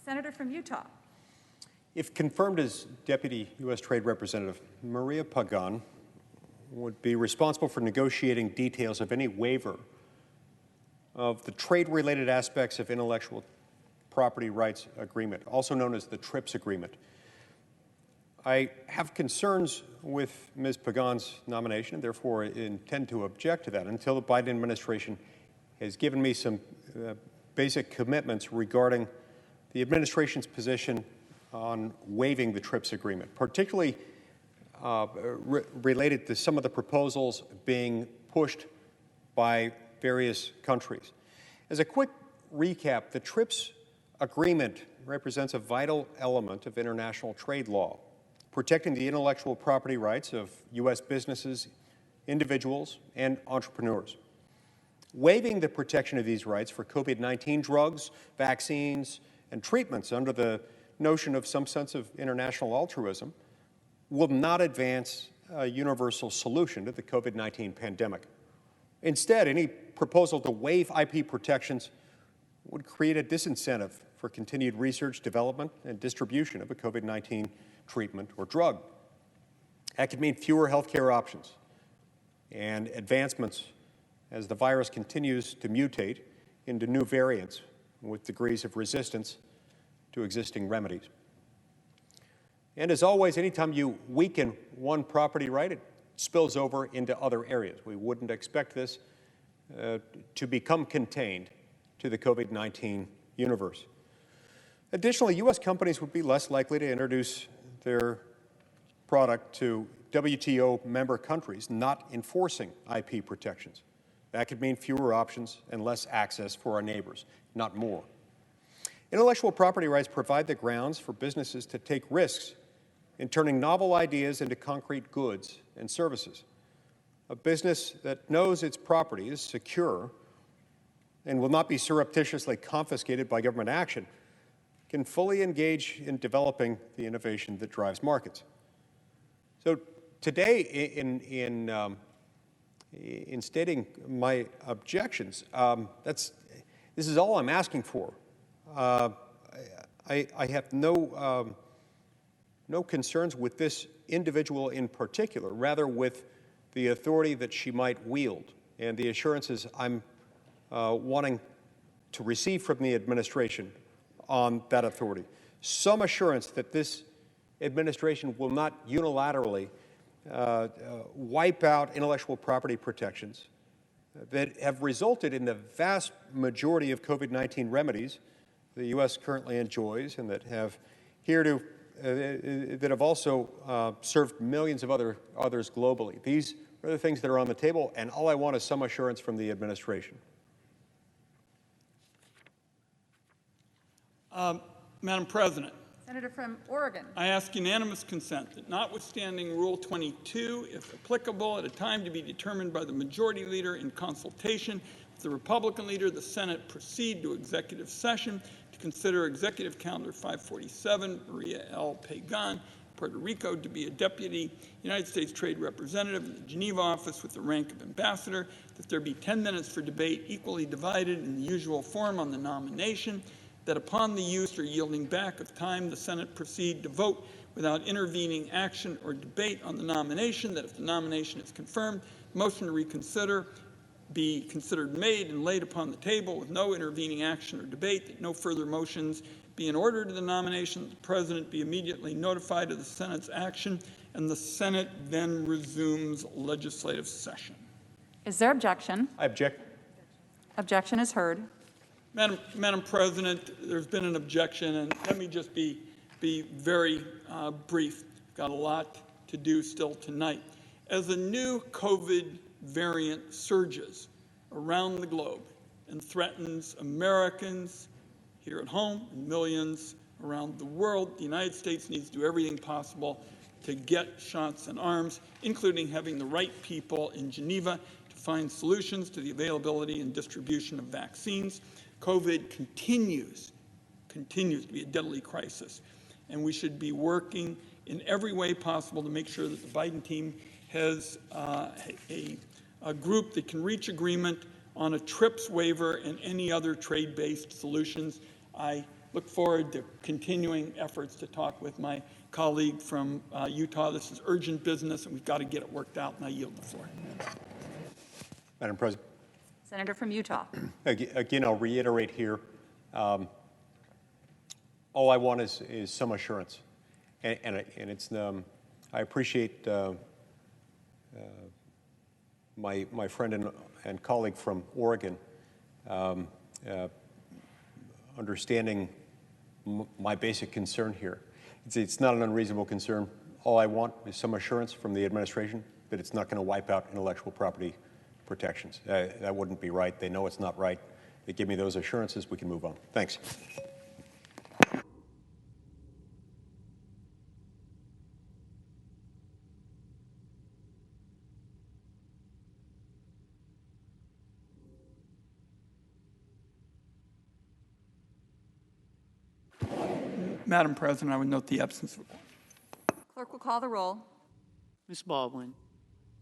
Senator from Utah. If confirmed as Deputy U.S. Trade Representative, Maria Pagan would be responsible for negotiating details of any waiver of the trade-related aspects of Intellectual Property Rights Agreement, also known as the TRIPS Agreement. I have concerns with Ms. Pagan's nomination and therefore intend to object to that until the Biden administration has given me some basic commitments regarding the administration's position on waiving the TRIPS agreement, particularly related to some of the proposals being pushed by various countries. As a quick recap, the TRIPS agreement represents a vital element of international trade law, protecting the intellectual property rights of U.S. businesses, individuals, and entrepreneurs. Waiving the protection of these rights for COVID-19 drugs, vaccines, and treatments under the notion of some sense of international altruism will not advance a universal solution to the COVID-19 pandemic. Instead, any proposal to waive IP protections would create a disincentive for continued research, development, and distribution of a COVID-19 treatment or drug. That could mean fewer healthcare options and advancements as the virus continues to mutate into new variants with degrees of resistance to existing remedies. And as always, anytime you weaken one property right, it spills over into other areas. We wouldn't expect this to become contained to the COVID-19 universe. Additionally, U.S. companies would be less likely to introduce their product to WTO member countries not enforcing IP protections. That could mean fewer options and less access for our neighbors, not more. Intellectual property rights provide the grounds for businesses to take risks in turning novel ideas into concrete goods and services. A business that knows its property is secure and will not be surreptitiously confiscated by government action can fully engage in developing the innovation that drives markets. So today, in stating my objections, this is all I'm asking for. I have no concerns with this individual in particular, rather with the authority that she might wield and the assurances I'm wanting to receive from the administration on that authority. Some assurance that this administration will not unilaterally wipe out intellectual property protections that have resulted in the vast majority of COVID-19 remedies the U.S. currently enjoys and that have that have also served millions of others globally. These are the things that are on the table, and all I want is some assurance from the administration. Madam President. Senator from Oregon. I ask unanimous consent that notwithstanding Rule 22, if applicable, at a time to be determined by the majority leader in consultation with the Republican leader, the Senate proceed to executive session to consider Executive Calendar 547, Maria L. Pagan, Puerto Rico, to be a Deputy United States Trade Representative in the Geneva office with the rank of Ambassador, that there be 10 minutes for debate equally divided in the usual form on the nomination, that upon the use or yielding back of time, the Senate proceed to vote without intervening action or debate on the nomination, that if the nomination is confirmed, the motion to reconsider be considered made and laid upon the table with no intervening action or debate, that no further motions be in order to the nomination, that the President be immediately notified of the Senate's action, and the Senate then resumes legislative session. Is there objection? I object. Objection is heard. Madam President, there's been an objection, and let me just be very brief. Got a lot to do still tonight. As the new COVID variant surges around the globe and threatens Americans here at home and millions around the world, the United States needs to do everything possible to get shots in arms, including having the right people in Geneva to find solutions to the availability and distribution of vaccines. COVID continues to be a deadly crisis, and we should be working in every way possible to make sure that the Biden team has a group that can reach agreement on a TRIPS waiver and any other trade-based solutions. I look forward to continuing efforts to talk with my colleague from Utah. This is urgent business, and we've got to get it worked out, and I yield the floor. Madam President, Senator from Utah. again, I'll reiterate here, all I want is some assurance. And it's, I appreciate my friend and colleague from Oregon understanding my basic concern here. It's not an unreasonable concern. All I want is some assurance from the administration that it's not going to wipe out intellectual property protections. That wouldn't be right. They know it's not right. They give me those assurances, we can move on. Thanks. Madam President, I would note the absence of a quorum. Clerk will call the roll. Ms. Baldwin,